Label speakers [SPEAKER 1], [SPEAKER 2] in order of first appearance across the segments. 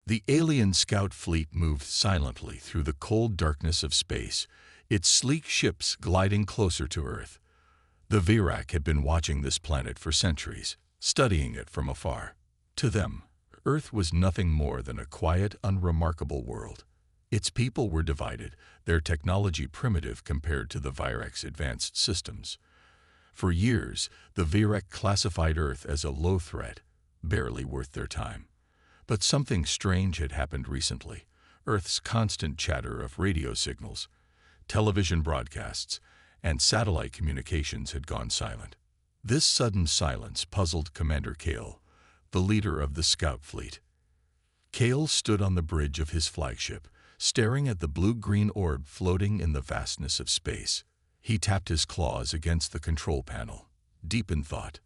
[SPEAKER 1] The alien scout fleet moved silently through the cold darkness of space, its sleek ships gliding closer to Earth. The Virak had been watching this planet for centuries, studying it from afar. To them, Earth was nothing more than a quiet, unremarkable world. Its people were divided, their technology primitive compared to the Virak's advanced systems. For years, the Virak classified Earth as a low threat, barely worth their time. But something strange had happened recently. Earth's constant chatter of radio signals, television broadcasts, and satellite communications had gone silent. This sudden silence puzzled Commander Kale, the leader of the scout fleet. Kale stood on the bridge of his flagship, staring at the blue-green orb floating in the vastness of space. He tapped his claws against the control panel, deep in thought.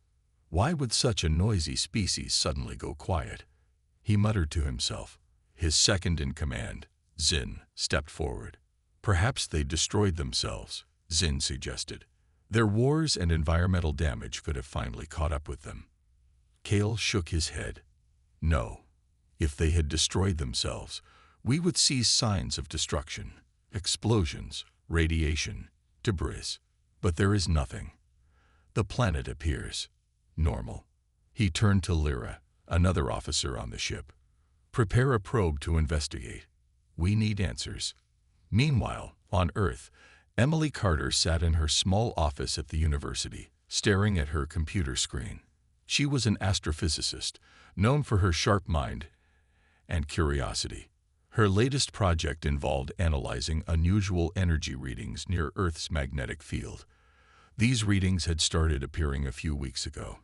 [SPEAKER 1] Why would such a noisy species suddenly go quiet? He muttered to himself. His second-in-command, Zin, stepped forward. Perhaps they destroyed themselves, Zin suggested. Their wars and environmental damage could have finally caught up with them. Kale shook his head. No. If they had destroyed themselves, we would see signs of destruction, explosions, radiation, debris. But there is nothing. The planet appears normal. He turned to Lyra, another officer on the ship. Prepare a probe to investigate. We need answers. Meanwhile, on Earth, Emily Carter sat in her small office at the university, staring at her computer screen. She was an astrophysicist, known for her sharp mind and curiosity. Her latest project involved analyzing unusual energy readings near Earth's magnetic field. These readings had started appearing a few weeks ago,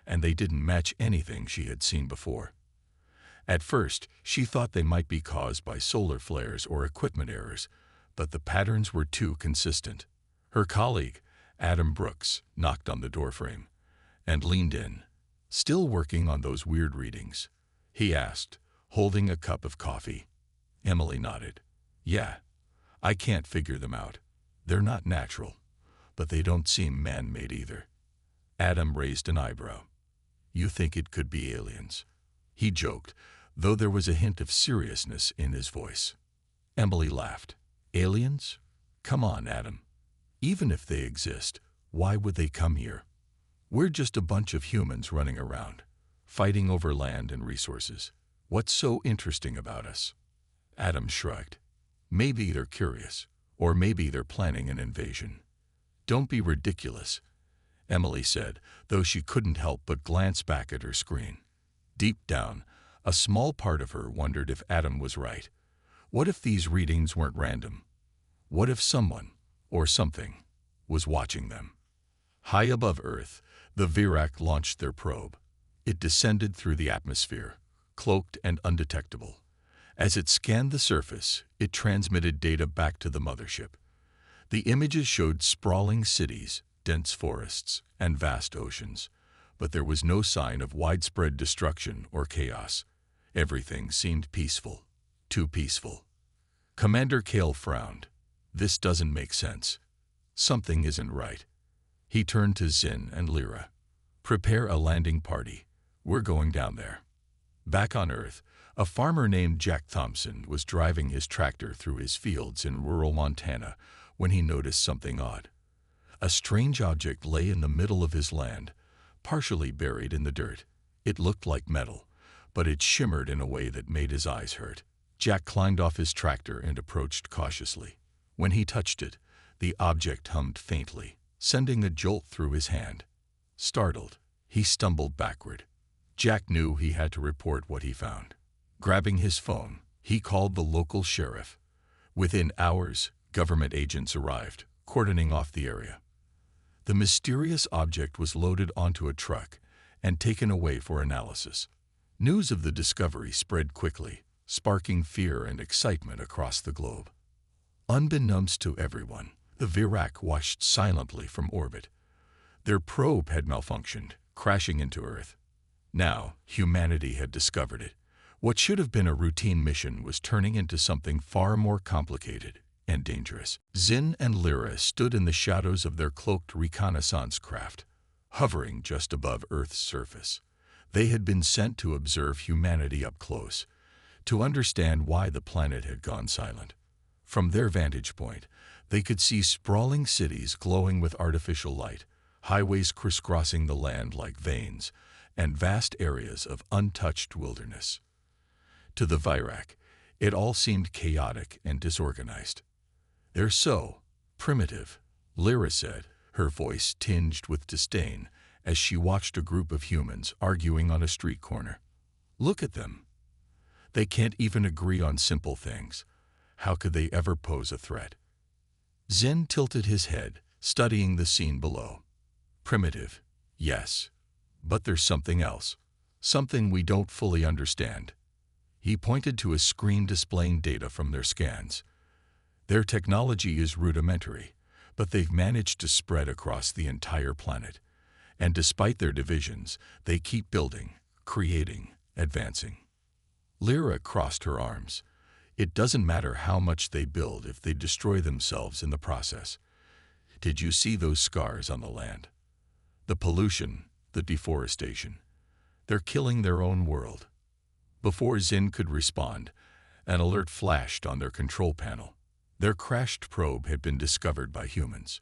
[SPEAKER 1] and they didn't match anything she had seen before. At first, she thought they might be caused by solar flares or equipment errors, but the patterns were too consistent. Her colleague, Adam Brooks, knocked on the doorframe and leaned in. Still working on those weird readings? He asked, holding a cup of coffee. Emily nodded. Yeah, I can't figure them out. They're not natural, but they don't seem man-made either. Adam raised an eyebrow. You think it could be aliens? He joked, though there was a hint of seriousness in his voice. Emily laughed. Aliens? Come on, Adam. Even if they exist, why would they come here? We're just a bunch of humans running around, fighting over land and resources. What's so interesting about us? Adam shrugged. Maybe they're curious, or maybe they're planning an invasion. Don't be ridiculous, Emily said, though she couldn't help but glance back at her screen. Deep down, a small part of her wondered if Adam was right. What if these readings weren't random? What if someone, or something, was watching them? High above Earth, the Virak launched their probe. It descended through the atmosphere, cloaked and undetectable. As it scanned the surface, it transmitted data back to the mothership. The images showed sprawling cities, dense forests, and vast oceans, but there was no sign of widespread destruction or chaos. Everything seemed peaceful, too peaceful. Commander Kale frowned. This doesn't make sense. Something isn't right. He turned to Zin and Lyra. Prepare a landing party. We're going down there. Back on Earth, a farmer named Jack Thompson was driving his tractor through his fields in rural Montana when he noticed something odd. A strange object lay in the middle of his land, partially buried in the dirt. It looked like metal, but it shimmered in a way that made his eyes hurt. Jack climbed off his tractor and approached cautiously. When he touched it, the object hummed faintly, sending a jolt through his hand. Startled, he stumbled backward. Jack knew he had to report what he found. Grabbing his phone, he called the local sheriff. Within hours, government agents arrived, cordoning off the area. The mysterious object was loaded onto a truck and taken away for analysis. News of the discovery spread quickly, sparking fear and excitement across the globe. Unbeknownst to everyone, the Virak watched silently from orbit. Their probe had malfunctioned, crashing into Earth. Now, humanity had discovered it. What should have been a routine mission was turning into something far more complicated and dangerous. Zin and Lyra stood in the shadows of their cloaked reconnaissance craft, hovering just above Earth's surface. They had been sent to observe humanity up close, to understand why the planet had gone silent. From their vantage point, they could see sprawling cities glowing with artificial light, highways crisscrossing the land like veins, and vast areas of untouched wilderness. To the Virak, it all seemed chaotic and disorganized. "They're so primitive," Lyra said, her voice tinged with disdain as she watched a group of humans arguing on a street corner. "Look at them. They can't even agree on simple things. How could they ever pose a threat?" Zin tilted his head, studying the scene below. "Primitive, yes. But there's something else. Something we don't fully understand." He pointed to a screen displaying data from their scans. "Their technology is rudimentary, but they've managed to spread across the entire planet. And despite their divisions, they keep building, creating, advancing." Lyra crossed her arms. "It doesn't matter how much they build if they destroy themselves in the process. Did you see those scars on the land? The pollution, the deforestation. They're killing their own world." Before Zin could respond, an alert flashed on their control panel. Their crashed probe had been discovered by humans.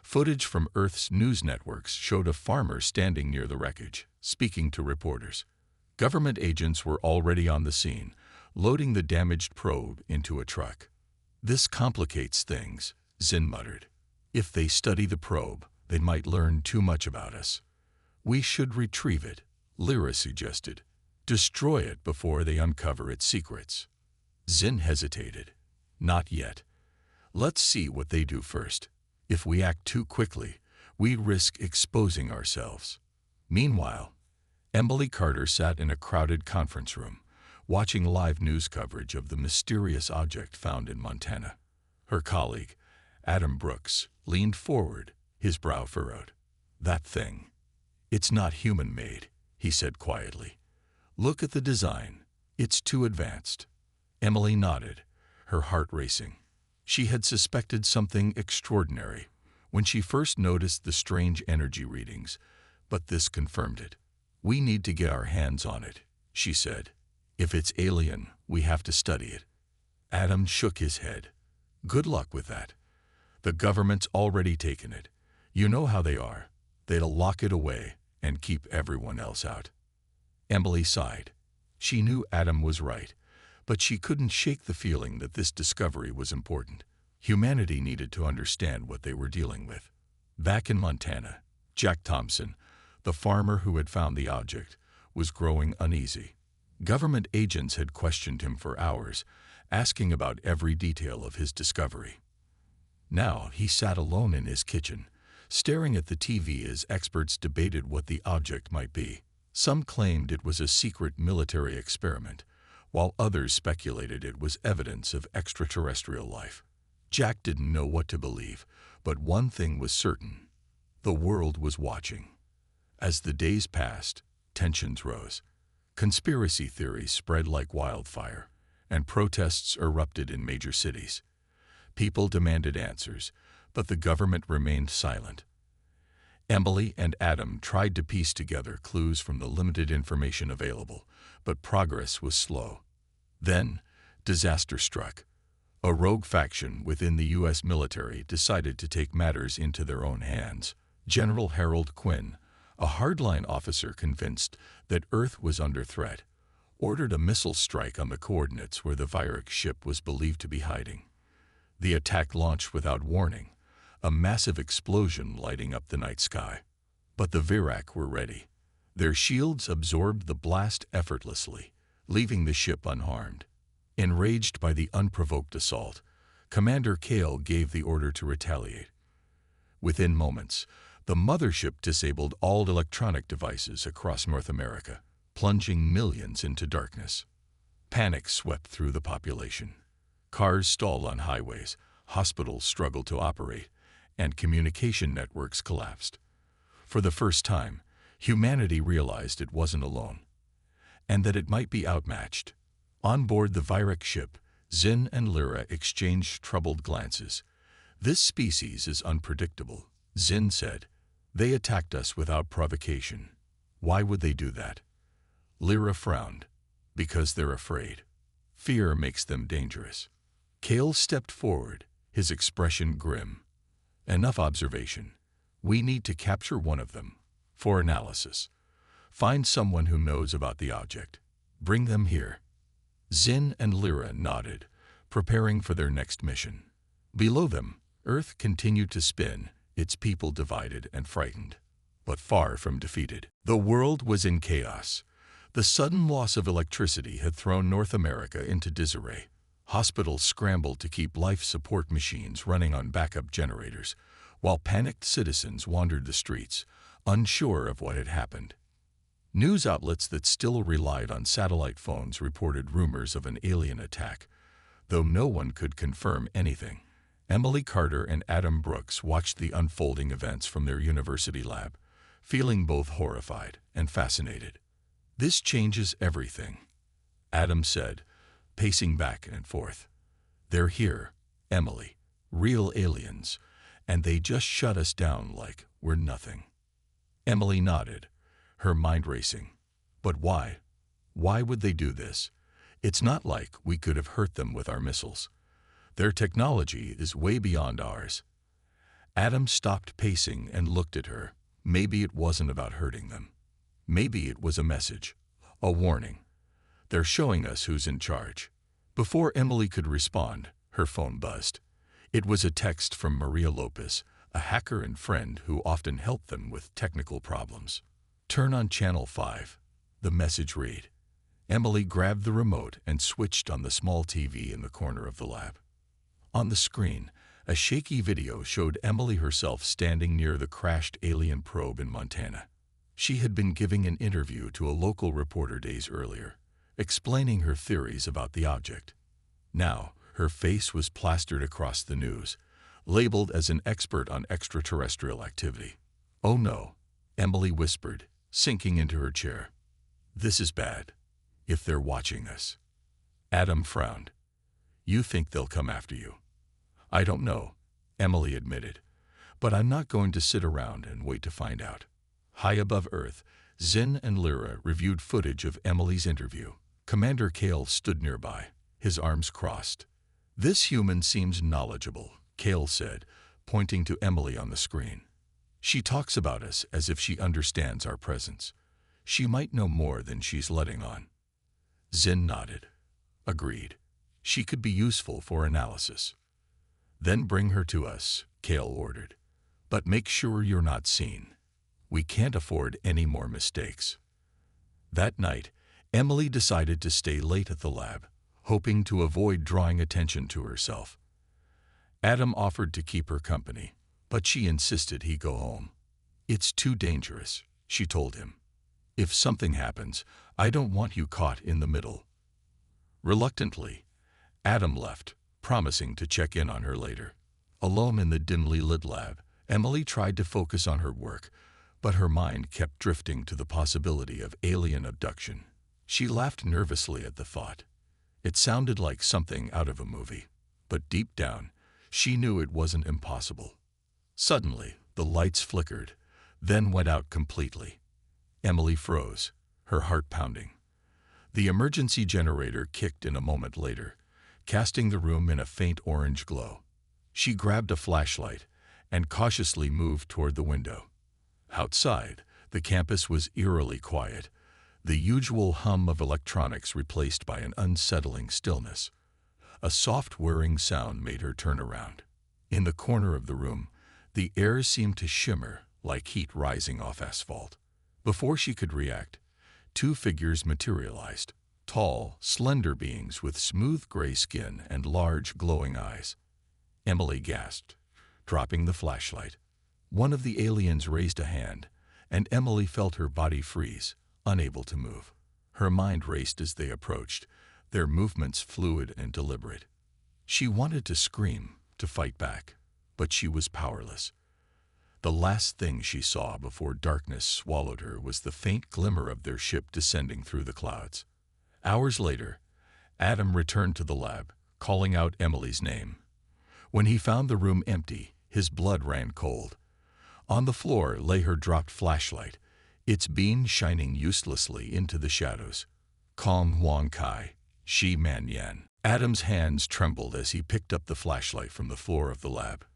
[SPEAKER 1] Footage from Earth's news networks showed a farmer standing near the wreckage, speaking to reporters. Government agents were already on the scene, loading the damaged probe into a truck. "This complicates things," Zin muttered. "If they study the probe, they might learn too much about us." "We should retrieve it," Lyra suggested. "Destroy it before they uncover its secrets." Zin hesitated. "Not yet. Let's see what they do first. If we act too quickly, we risk exposing ourselves." Meanwhile, Emily Carter sat in a crowded conference room, watching live news coverage of the mysterious object found in Montana. Her colleague, Adam Brooks, leaned forward, his brow furrowed. "That thing. It's not human-made," he said quietly. "Look at the design. It's too advanced." Emily nodded, her heart racing. She had suspected something extraordinary when she first noticed the strange energy readings, but this confirmed it. "We need to get our hands on it," she said. "If it's alien, we have to study it." Adam shook his head. "Good luck with that. The government's already taken it. You know how they are. They'll lock it away and keep everyone else out." Emily sighed. She knew Adam was right, but she couldn't shake the feeling that this discovery was important. Humanity needed to understand what they were dealing with. Back in Montana, Jack Thompson, the farmer who had found the object, was growing uneasy. Government agents had questioned him for hours, asking about every detail of his discovery. Now he sat alone in his kitchen, staring at the TV as experts debated what the object might be. Some claimed it was a secret military experiment, while others speculated it was evidence of extraterrestrial life. Jack didn't know what to believe, but one thing was certain: the world was watching. As the days passed, tensions rose. Conspiracy theories spread like wildfire, and protests erupted in major cities. People demanded answers, but the government remained silent. Emily and Adam tried to piece together clues from the limited information available, but progress was slow. Then, disaster struck. A rogue faction within the U.S. military decided to take matters into their own hands. General Harold Quinn, a hardline officer convinced that Earth was under threat, ordered a missile strike on the coordinates where the Virak ship was believed to be hiding. The attack launched without warning, a massive explosion lighting up the night sky. But the Virak were ready. Their shields absorbed the blast effortlessly, leaving the ship unharmed. Enraged by the unprovoked assault, Commander Kale gave the order to retaliate. Within moments, the mothership disabled all electronic devices across North America, plunging millions into darkness. Panic swept through the population. Cars stalled on highways, hospitals struggled to operate, and communication networks collapsed. For the first time, humanity realized it wasn't alone, and that it might be outmatched. On board the Virak ship, Zin and Lyra exchanged troubled glances. "This species is unpredictable," Zin said. "They attacked us without provocation. Why would they do that?" Lyra frowned. "Because they're afraid." Fear makes them dangerous. Kale stepped forward, his expression grim. Enough observation. We need to capture one of them. For analysis. Find someone who knows about the object. Bring them here. Zin and Lyra nodded, preparing for their next mission. Below them, Earth continued to spin, its people divided and frightened, but far from defeated. The world was in chaos. The sudden loss of electricity had thrown North America into disarray. Hospitals scrambled to keep life support machines running on backup generators, while panicked citizens wandered the streets, unsure of what had happened. News outlets that still relied on satellite phones reported rumors of an alien attack, though no one could confirm anything. Emily Carter and Adam Brooks watched the unfolding events from their university lab, feeling both horrified and fascinated. "This changes everything," Adam said, pacing back and forth. "They're here, Emily, real aliens, and they just shut us down like we're nothing." Emily nodded, her mind racing. But why? Why would they do this? It's not like we could have hurt them with our missiles. Their technology is way beyond ours. Adam stopped pacing and looked at her. Maybe it wasn't about hurting them. Maybe it was a message, a warning. They're showing us who's in charge. Before Emily could respond, her phone buzzed. It was a text from Maria Lopez, a hacker and friend who often helped them with technical problems. "Turn on Channel 5, the message read. Emily grabbed the remote and switched on the small TV in the corner of the lab. On the screen, a shaky video showed Emily herself standing near the crashed alien probe in Montana. She had been giving an interview to a local reporter days earlier, explaining her theories about the object. Now, her face was plastered across the news, labeled as an expert on extraterrestrial activity. "Oh no," Emily whispered, sinking into her chair. "This is bad. If they're watching us." Adam frowned. "You think they'll come after you?" "I don't know," Emily admitted, "but I'm not going to sit around and wait to find out." High above Earth, Zin and Lyra reviewed footage of Emily's interview. Commander Kale stood nearby, his arms crossed. "This human seems knowledgeable," Kale said, pointing to Emily on the screen. "She talks about us as if she understands our presence. She might know more than she's letting on." Zin nodded. "Agreed. She could be useful for analysis." "Then bring her to us," Kale ordered. "But make sure you're not seen. We can't afford any more mistakes." That night, Emily decided to stay late at the lab, hoping to avoid drawing attention to herself. Adam offered to keep her company, but she insisted he go home. "It's too dangerous," she told him. "If something happens, I don't want you caught in the middle." Reluctantly, Adam left, promising to check in on her later. Alone in the dimly lit lab, Emily tried to focus on her work, but her mind kept drifting to the possibility of alien abduction. She laughed nervously at the thought. It sounded like something out of a movie, but deep down, she knew it wasn't impossible. Suddenly, the lights flickered, then went out completely. Emily froze, her heart pounding. The emergency generator kicked in a moment later, casting the room in a faint orange glow. She grabbed a flashlight and cautiously moved toward the window. Outside, the campus was eerily quiet, the usual hum of electronics replaced by an unsettling stillness. A soft whirring sound made her turn around. In the corner of the room, the air seemed to shimmer like heat rising off asphalt. Before she could react, two figures materialized, tall, slender beings with smooth gray skin and large, glowing eyes. Emily gasped, dropping the flashlight. One of the aliens raised a hand, and Emily felt her body freeze, unable to move. Her mind raced as they approached, their movements fluid and deliberate. She wanted to scream, to fight back, but she was powerless. The last thing she saw before darkness swallowed her was the faint glimmer of their ship descending through the clouds. Hours later, Adam returned to the lab, calling out Emily's name. When he found the room empty, his blood ran cold. On the floor lay her dropped flashlight, its beam shining uselessly into the shadows. "Calm, Huang Kai," Shi Manyan. Adam's hands trembled as he picked up the flashlight from the floor of the lab.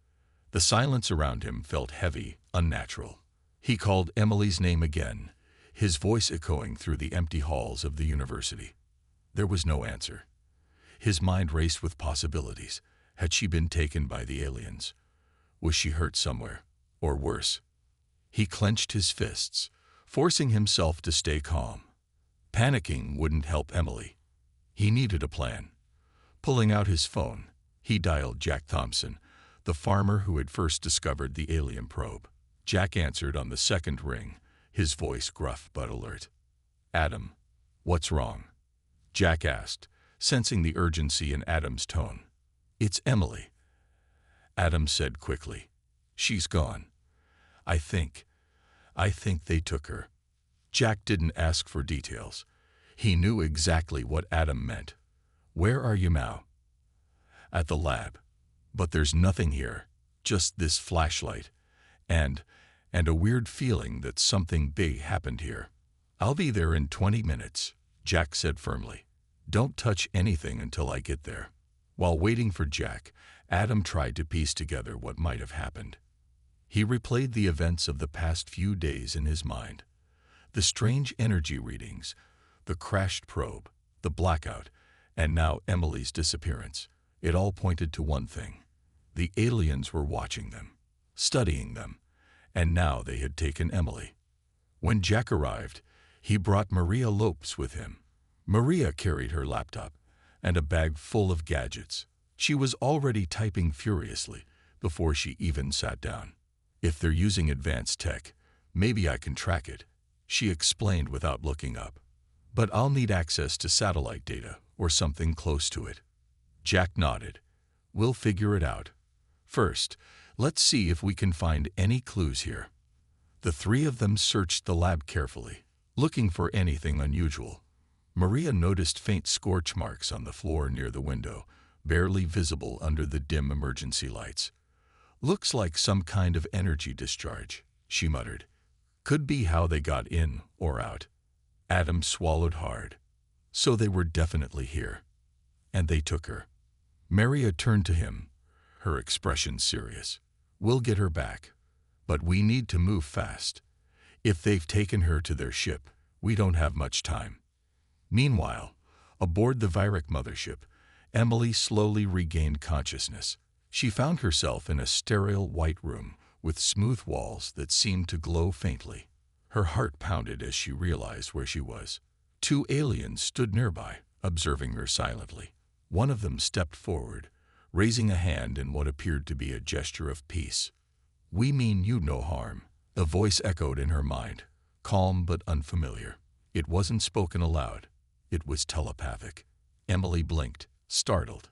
[SPEAKER 1] The silence around him felt heavy, unnatural. He called Emily's name again, his voice echoing through the empty halls of the university. There was no answer. His mind raced with possibilities. Had she been taken by the aliens? Was she hurt somewhere? Or worse? He clenched his fists, forcing himself to stay calm. Panicking wouldn't help Emily. He needed a plan. Pulling out his phone, he dialed Jack Thompson, the farmer who had first discovered the alien probe. Jack answered on the second ring, his voice gruff but alert. "Adam, what's wrong?" Jack asked, sensing the urgency in Adam's tone. "It's Emily," Adam said quickly. "She's gone. I think they took her." Jack didn't ask for details. He knew exactly what Adam meant. "Where are you now?" "At the lab. But there's nothing here, just this flashlight, and a weird feeling that something big happened here." "I'll be there in 20 minutes, Jack said firmly. "Don't touch anything until I get there." While waiting for Jack, Adam tried to piece together what might have happened. He replayed the events of the past few days in his mind. The strange energy readings, the crashed probe, the blackout, and now Emily's disappearance. It all pointed to one thing. The aliens were watching them, studying them, and now they had taken Emily. When Jack arrived, he brought Maria Lopes with him. Maria carried her laptop and a bag full of gadgets. She was already typing furiously before she even sat down. "If they're using advanced tech, maybe I can track it," she explained without looking up. "But I'll need access to satellite data or something close to it." Jack nodded. "We'll figure it out. First, let's see if we can find any clues here." The three of them searched the lab carefully, looking for anything unusual. Maria noticed faint scorch marks on the floor near the window, barely visible under the dim emergency lights. "Looks like some kind of energy discharge," she muttered. "Could be how they got in or out." Adam swallowed hard. So they were definitely here. And they took her. Maria turned to him, her expression serious. "We'll get her back. But we need to move fast. If they've taken her to their ship, we don't have much time." Meanwhile, aboard the Virac mothership, Emily slowly regained consciousness. She found herself in a sterile white room with smooth walls that seemed to glow faintly. Her heart pounded as she realized where she was. Two aliens stood nearby, observing her silently. One of them stepped forward, raising a hand in what appeared to be a gesture of peace. "We mean you no harm," a voice echoed in her mind, calm but unfamiliar. It wasn't spoken aloud. It was telepathic. Emily blinked, startled.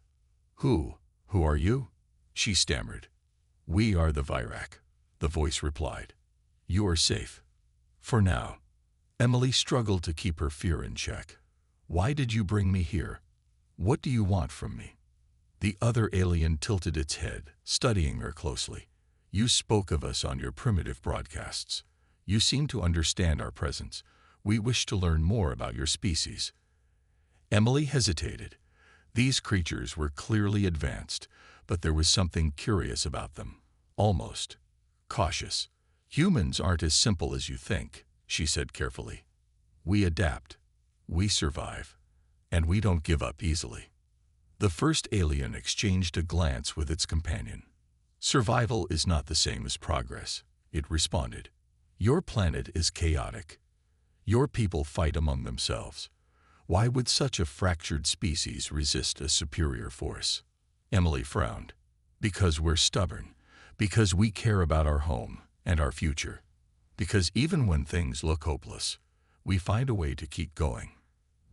[SPEAKER 1] Who are you?" she stammered. "We are the Virac," the voice replied. "You are safe. For now." Emily struggled to keep her fear in check. "Why did you bring me here? What do you want from me?" The other alien tilted its head, studying her closely. "You spoke of us on your primitive broadcasts. You seem to understand our presence. We wish to learn more about your species." Emily hesitated. These creatures were clearly advanced, but there was something curious about them, almost cautious. "Humans aren't as simple as you think," she said carefully. "We adapt, we survive, and we don't give up easily." The first alien exchanged a glance with its companion. "Survival is not the same as progress," it responded. "Your planet is chaotic. Your people fight among themselves. Why would such a fractured species resist a superior force?" Emily frowned. "Because we're stubborn. Because we care about our home and our future. Because even when things look hopeless, we find a way to keep going."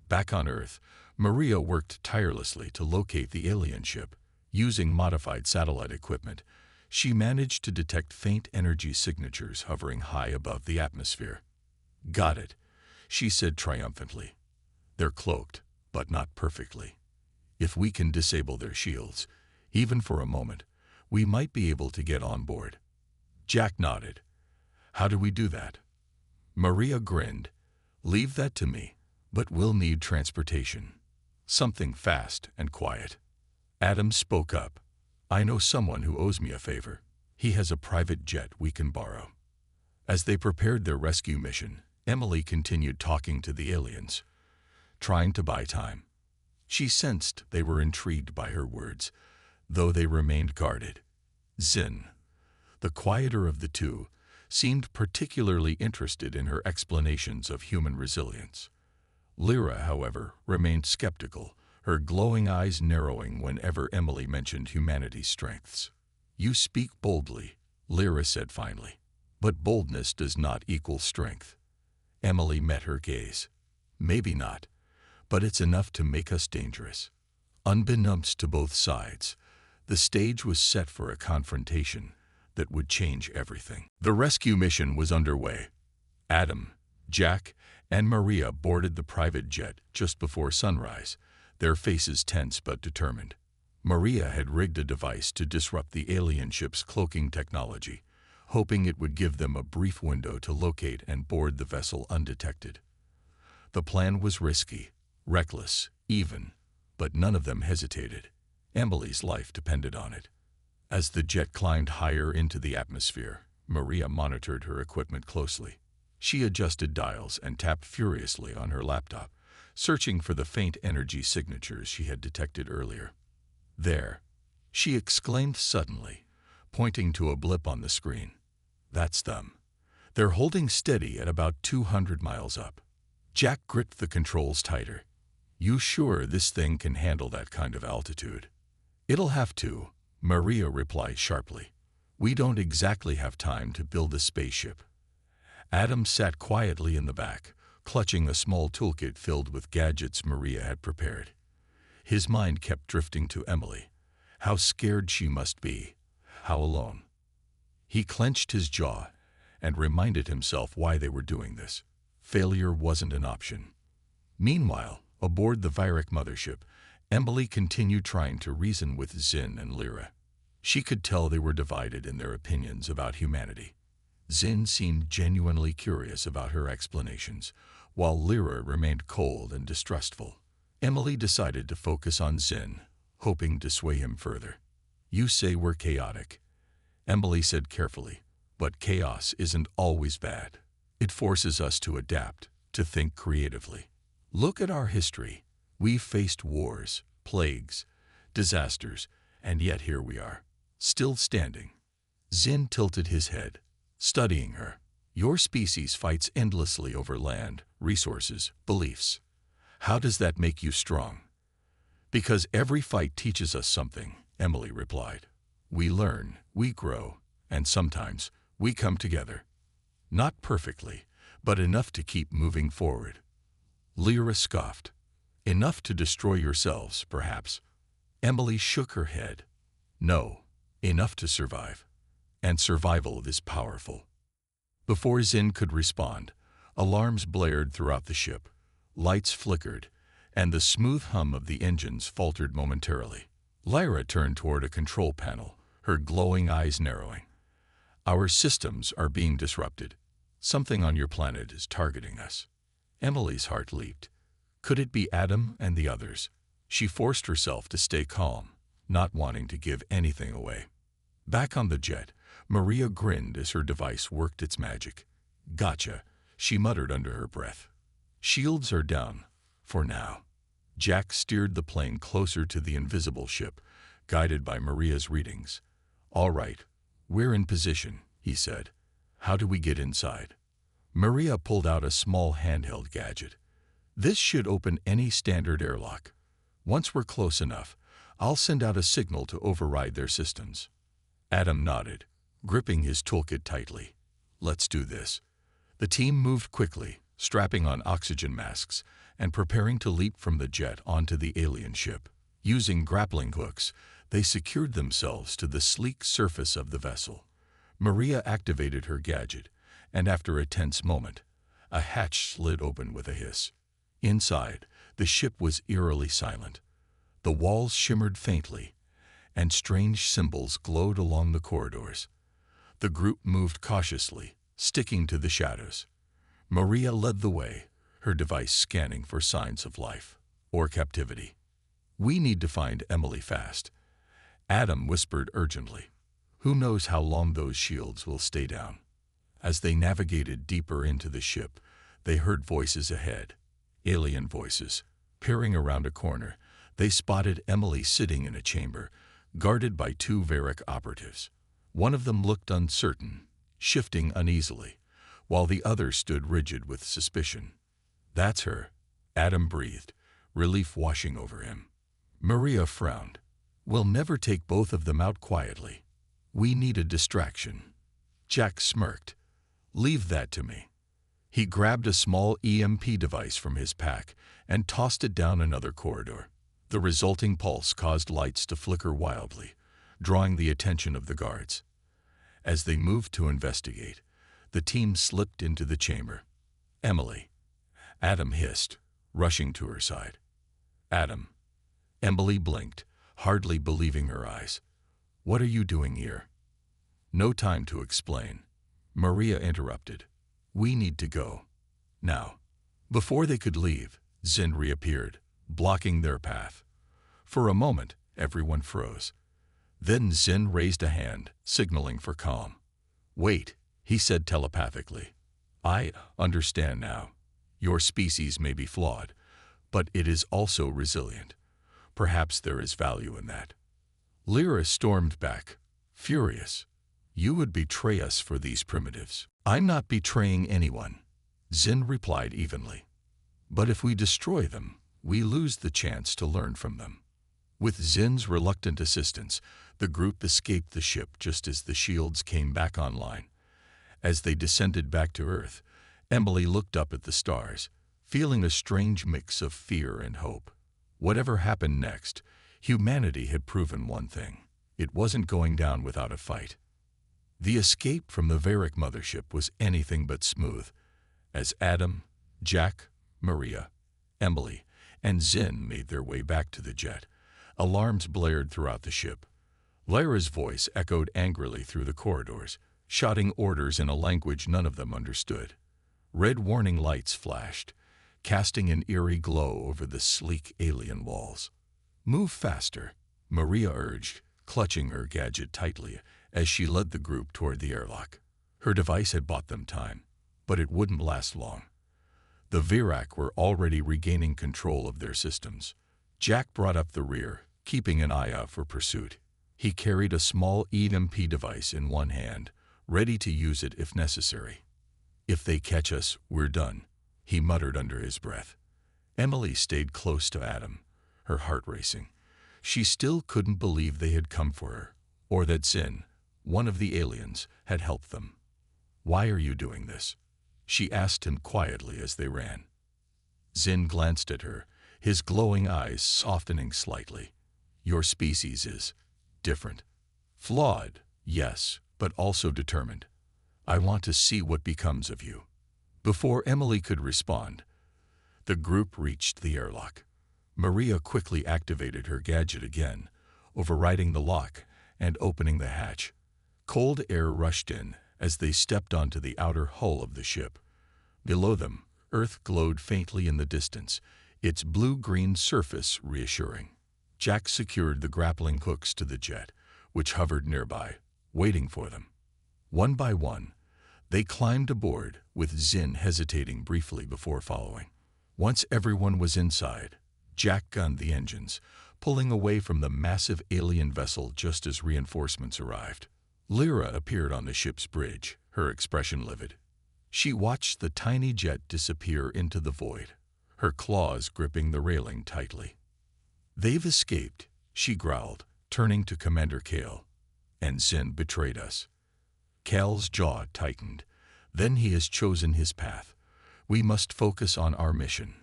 [SPEAKER 1] Back on Earth, Maria worked tirelessly to locate the alien ship. Using modified satellite equipment, she managed to detect faint energy signatures hovering high above the atmosphere. "Got it," she said triumphantly. "They're cloaked, but not perfectly. If we can disable their shields, even for a moment, we might be able to get on board." Jack nodded. "How do we do that?" Maria grinned. "Leave that to me, but we'll need transportation. Something fast and quiet. Adam spoke up. I know someone who owes me a favor. He has a private jet we can borrow. As they prepared their rescue mission, Emily continued talking to the aliens, trying to buy time. She sensed they were intrigued by her words, though they remained guarded. Zin, the quieter of the two, seemed particularly interested in her explanations of human resilience. Lyra, however, remained skeptical, her glowing eyes narrowing whenever Emily mentioned humanity's strengths. You speak boldly, Lyra said finally, but boldness does not equal strength. Emily met her gaze. Maybe not, but it's enough to make us dangerous. Unbeknownst to both sides, the stage was set for a confrontation that would change everything. The rescue mission was underway. Adam, Jack, and Maria boarded the private jet just before sunrise, their faces tense but determined. Maria had rigged a device to disrupt the alien ship's cloaking technology, hoping it would give them a brief window to locate and board the vessel undetected. The plan was risky, reckless, even, but none of them hesitated. Emily's life depended on it. As the jet climbed higher into the atmosphere, Maria monitored her equipment closely. She adjusted dials and tapped furiously on her laptop, searching for the faint energy signatures she had detected earlier. There, she exclaimed suddenly, pointing to a blip on the screen. That's them. They're holding steady at about 200 miles up. Jack gripped the controls tighter. You sure this thing can handle that kind of altitude? It'll have to, Maria replied sharply. We don't exactly have time to build a spaceship. Adam sat quietly in the back, clutching a small toolkit filled with gadgets Maria had prepared. His mind kept drifting to Emily. How scared she must be. How alone. He clenched his jaw and reminded himself why they were doing this. Failure wasn't an option. Meanwhile, aboard the Virac mothership, Emily continued trying to reason with Zin and Lyra. She could tell they were divided in their opinions about humanity. Zin seemed genuinely curious about her explanations, while Lyra remained cold and distrustful. Emily decided to focus on Zin, hoping to sway him further. You say we're chaotic, Emily said carefully, but chaos isn't always bad. It forces us to adapt, to think creatively. Look at our history. We've faced wars, plagues, disasters, and yet here we are, still standing. Zin tilted his head, studying her. Your species fights endlessly over land, resources, beliefs. How does that make you strong? Because every fight teaches us something, Emily replied. We learn, we grow, and sometimes we come together. Not perfectly, but enough to keep moving forward. Lyra scoffed. Enough to destroy yourselves, perhaps. Emily shook her head. No, enough to survive. And survival is powerful. Before Zin could respond, alarms blared throughout the ship. Lights flickered, and the smooth hum of the engines faltered momentarily. Lyra turned toward a control panel, her glowing eyes narrowing. Our systems are being disrupted. Something on your planet is targeting us. Emily's heart leaped. Could it be Adam and the others? She forced herself to stay calm, not wanting to give anything away. Back on the jet, Maria grinned as her device worked its magic. Gotcha, she muttered under her breath. Shields are down, for now. Jack steered the plane closer to the invisible ship, guided by Maria's readings. All right, we're in position, he said. How do we get inside? Maria pulled out a small handheld gadget. This should open any standard airlock. Once we're close enough, I'll send out a signal to override their systems. Adam nodded, gripping his toolkit tightly. Let's do this. The team moved quickly, strapping on oxygen masks and preparing to leap from the jet onto the alien ship. Using grappling hooks, they secured themselves to the sleek surface of the vessel. Maria activated her gadget, and after a tense moment, a hatch slid open with a hiss. Inside, the ship was eerily silent. The walls shimmered faintly, and strange symbols glowed along the corridors. The group moved cautiously, sticking to the shadows. Maria led the way, her device scanning for signs of life. or captivity. We need to find Emily fast. Adam whispered urgently. Who knows how long those shields will stay down? As they navigated deeper into the ship, they heard voices ahead. Alien voices. Peering around a corner, they spotted Emily sitting in a chamber, guarded by two Varric operatives. One of them looked uncertain, shifting uneasily, while the other stood rigid with suspicion. That's her, Adam breathed, relief washing over him. Maria frowned. We'll never take both of them out quietly. We need a distraction. Jack smirked. Leave that to me. He grabbed a small EMP device from his pack and tossed it down another corridor. The resulting pulse caused lights to flicker wildly, drawing the attention of the guards. As they moved to investigate, the team slipped into the chamber. Emily. Adam hissed, rushing to her side. Adam. Emily blinked, hardly believing her eyes. What are you doing here? No time to explain. Maria interrupted. We need to go. Now. Before they could leave, Zin reappeared, blocking their path. For a moment, everyone froze. Then Zin raised a hand, signaling for calm. Wait, he said telepathically. I understand now. Your species may be flawed, but it is also resilient. Perhaps there is value in that. Lyra stormed back, furious. You would betray us for these primitives. I'm not betraying anyone, Zin replied evenly. But if we destroy them, we lose the chance to learn from them. With Zin's reluctant assistance, the group escaped the ship just as the shields came back online. As they descended back to Earth, Emily looked up at the stars, feeling a strange mix of fear and hope. Whatever happened next, humanity had proven one thing. It wasn't going down without a fight. The escape from the Varric mothership was anything but smooth, as Adam, Jack, Maria, Emily, and Zin made their way back to the jet. Alarms blared throughout the ship. Lyra's voice echoed angrily through the corridors, shouting orders in a language none of them understood. Red warning lights flashed, casting an eerie glow over the sleek alien walls. Move faster, Maria urged, clutching her gadget tightly as she led the group toward the airlock. Her device had bought them time, but it wouldn't last long. The Virac were already regaining control of their systems. Jack brought up the rear, keeping an eye out for pursuit. He carried a small EMP device in one hand, ready to use it if necessary. If they catch us, we're done, he muttered under his breath. Emily stayed close to Adam, her heart racing. She still couldn't believe they had come for her, or that Zin, one of the aliens, had helped them. Why are you doing this? She asked him quietly as they ran. Zin glanced at her, his glowing eyes softening slightly. Your species is different. Flawed, yes, but also determined. I want to see what becomes of you. Before Emily could respond, the group reached the airlock. Maria quickly activated her gadget again, overriding the lock and opening the hatch. Cold air rushed in as they stepped onto the outer hull of the ship. Below them, Earth glowed faintly in the distance, its blue-green surface reassuring. Jack secured the grappling hooks to the jet, which hovered nearby, waiting for them. One by one, they climbed aboard, with Zin hesitating briefly before following. Once everyone was inside, Jack gunned the engines, pulling away from the massive alien vessel just as reinforcements arrived. Lyra appeared on the ship's bridge, her expression livid. She watched the tiny jet disappear into the void, her claws gripping the railing tightly. They've escaped, she growled, turning to Commander Kale. And Zin betrayed us. Kale's jaw tightened. Then he has chosen his path. We must focus on our mission.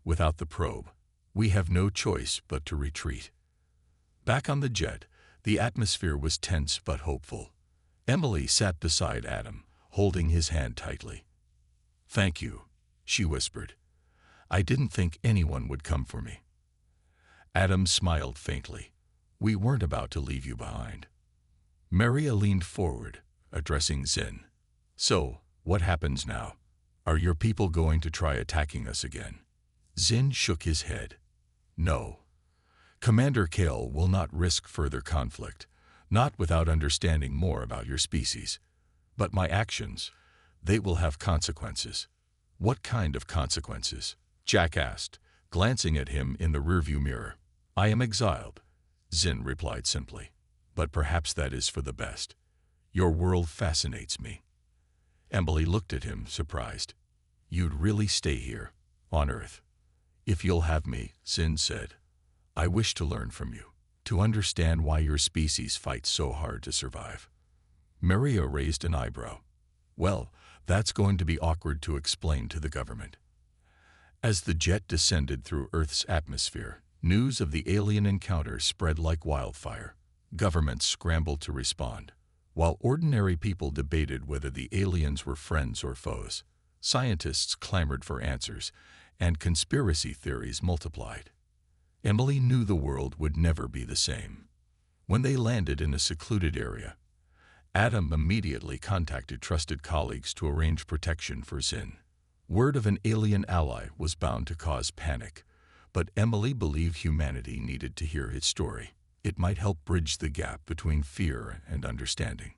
[SPEAKER 1] Without the probe, we have no choice but to retreat. Back on the jet, the atmosphere was tense but hopeful. Emily sat beside Adam, holding his hand tightly. Thank you, she whispered. I didn't think anyone would come for me. Adam smiled faintly. We weren't about to leave you behind. Maria leaned forward, addressing Zin. So, what happens now? Are your people going to try attacking us again? Zin shook his head. No. Commander Kale will not risk further conflict, not without understanding more about your species. But my actions, they will have consequences. What kind of consequences? Jack asked, glancing at him in the rearview mirror. I am exiled, Zin replied simply. But perhaps that is for the best. Your world fascinates me. Emily looked at him, surprised. You'd really stay here, on Earth? If you'll have me, Zin said. I wish to learn from you, to understand why your species fights so hard to survive. Maria raised an eyebrow. Well, that's going to be awkward to explain to the government. As the jet descended through Earth's atmosphere, news of the alien encounter spread like wildfire. Governments scrambled to respond. While ordinary people debated whether the aliens were friends or foes, scientists clamored for answers, and conspiracy theories multiplied. Emily knew the world would never be the same. When they landed in a secluded area, Adam immediately contacted trusted colleagues to arrange protection for Zin. Word of an alien ally was bound to cause panic, but Emily believed humanity needed to hear his story. It might help bridge the gap between fear and understanding.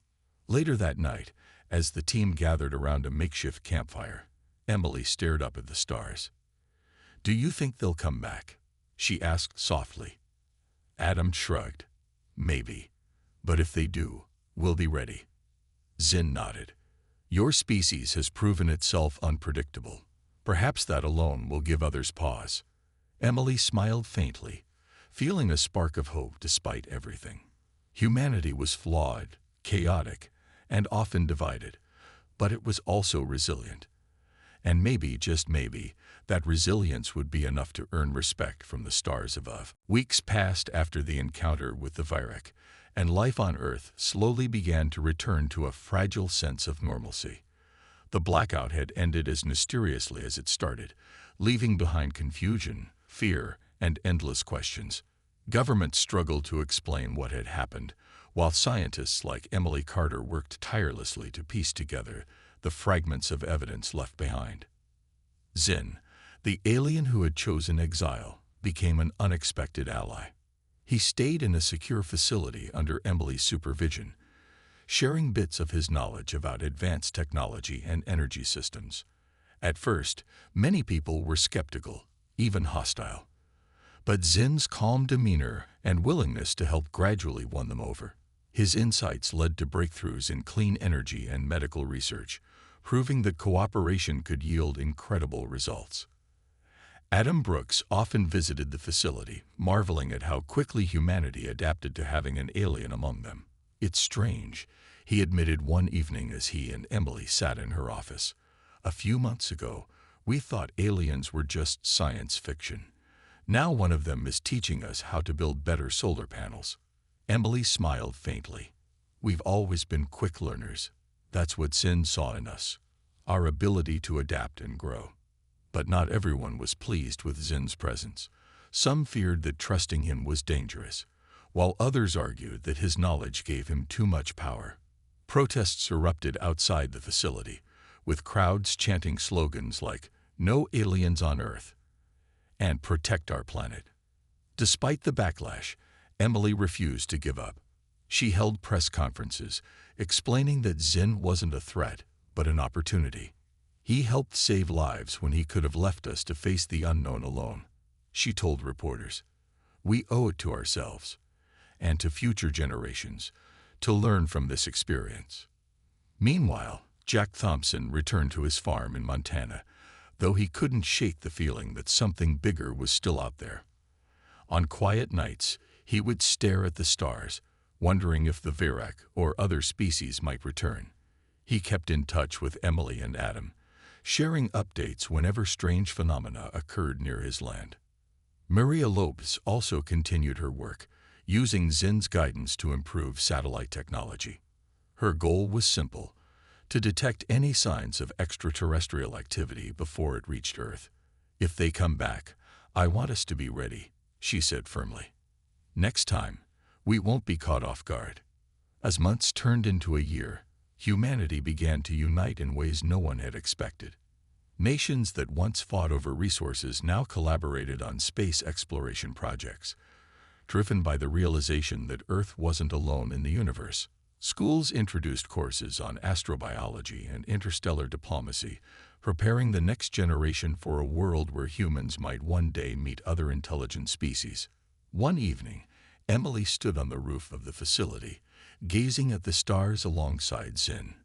[SPEAKER 1] Later that night, as the team gathered around a makeshift campfire, Emily stared up at the stars. Do you think they'll come back? She asked softly. Adam shrugged. Maybe. But if they do, we'll be ready. Zin nodded. Your species has proven itself unpredictable. Perhaps that alone will give others pause. Emily smiled faintly, feeling a spark of hope despite everything. Humanity was flawed, chaotic, and often divided, but it was also resilient. And maybe, just maybe, that resilience would be enough to earn respect from the stars above. Weeks passed after the encounter with the Virak, and life on Earth slowly began to return to a fragile sense of normalcy. The blackout had ended as mysteriously as it started, leaving behind confusion, fear, and endless questions. Governments struggled to explain what had happened, while scientists like Emily Carter worked tirelessly to piece together the fragments of evidence left behind. Zin, the alien who had chosen exile, became an unexpected ally. He stayed in a secure facility under Emily's supervision, sharing bits of his knowledge about advanced technology and energy systems. At first, many people were skeptical, even hostile. But Zin's calm demeanor and willingness to help gradually won them over. His insights led to breakthroughs in clean energy and medical research, proving that cooperation could yield incredible results. Adam Brooks often visited the facility, marveling at how quickly humanity adapted to having an alien among them. It's strange, he admitted one evening as he and Emily sat in her office. A few months ago, we thought aliens were just science fiction. Now one of them is teaching us how to build better solar panels. Emily smiled faintly. We've always been quick learners. That's what Zin saw in us, our ability to adapt and grow. But not everyone was pleased with Zin's presence. Some feared that trusting him was dangerous, while others argued that his knowledge gave him too much power. Protests erupted outside the facility, with crowds chanting slogans like, "No aliens on Earth," and "Protect our planet." Despite the backlash, Emily refused to give up. She held press conferences, explaining that Zin wasn't a threat, but an opportunity. He helped save lives when he could have left us to face the unknown alone. She told reporters, "We owe it to ourselves, and to future generations, to learn from this experience." Meanwhile, Jack Thompson returned to his farm in Montana, though he couldn't shake the feeling that something bigger was still out there. On quiet nights, he would stare at the stars, wondering if the Virak or other species might return. He kept in touch with Emily and Adam, sharing updates whenever strange phenomena occurred near his land. Maria Lopes also continued her work, using Zin's guidance to improve satellite technology. Her goal was simple: to detect any signs of extraterrestrial activity before it reached Earth. "If they come back, I want us to be ready," she said firmly. "Next time, we won't be caught off guard." As months turned into a year, humanity began to unite in ways no one had expected. Nations that once fought over resources now collaborated on space exploration projects, driven by the realization that Earth wasn't alone in the universe. Schools introduced courses on astrobiology and interstellar diplomacy, preparing the next generation for a world where humans might one day meet other intelligent species. One evening, Emily stood on the roof of the facility, gazing at the stars alongside Zin.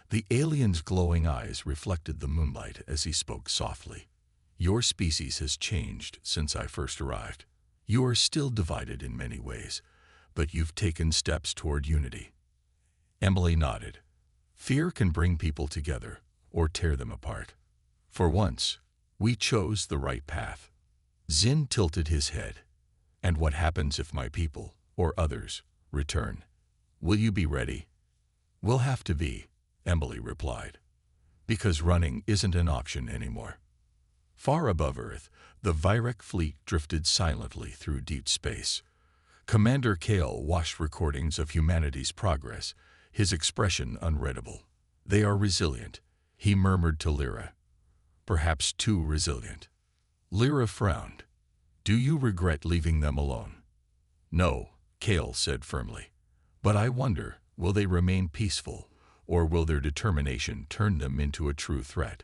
[SPEAKER 1] The alien's glowing eyes reflected the moonlight as he spoke softly. "Your species has changed since I first arrived. You are still divided in many ways, but you've taken steps toward unity." Emily nodded. Fear can bring people together or tear them apart. For once, we chose the right path. Zin tilted his head. "And what happens if my people, or others, return? Will you be ready?" "We'll have to be," Emily replied, "because running isn't an option anymore." Far above Earth, the Vyrek fleet drifted silently through deep space. Commander Kale watched recordings of humanity's progress, his expression unreadable. "They are resilient," he murmured to Lyra. "Perhaps too resilient." Lyra frowned. "Do you regret leaving them alone?" "No," Kale said firmly. "But I wonder, will they remain peaceful, or will their determination turn them into a true threat?"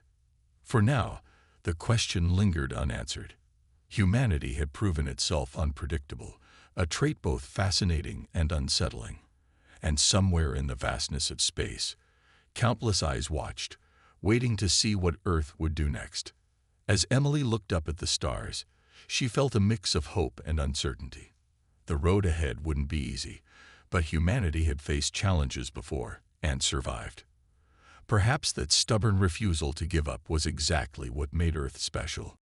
[SPEAKER 1] For now, the question lingered unanswered. Humanity had proven itself unpredictable, a trait both fascinating and unsettling. And somewhere in the vastness of space, countless eyes watched, waiting to see what Earth would do next. As Emily looked up at the stars, she felt a mix of hope and uncertainty. The road ahead wouldn't be easy, but humanity had faced challenges before and survived. Perhaps that stubborn refusal to give up was exactly what made Earth special.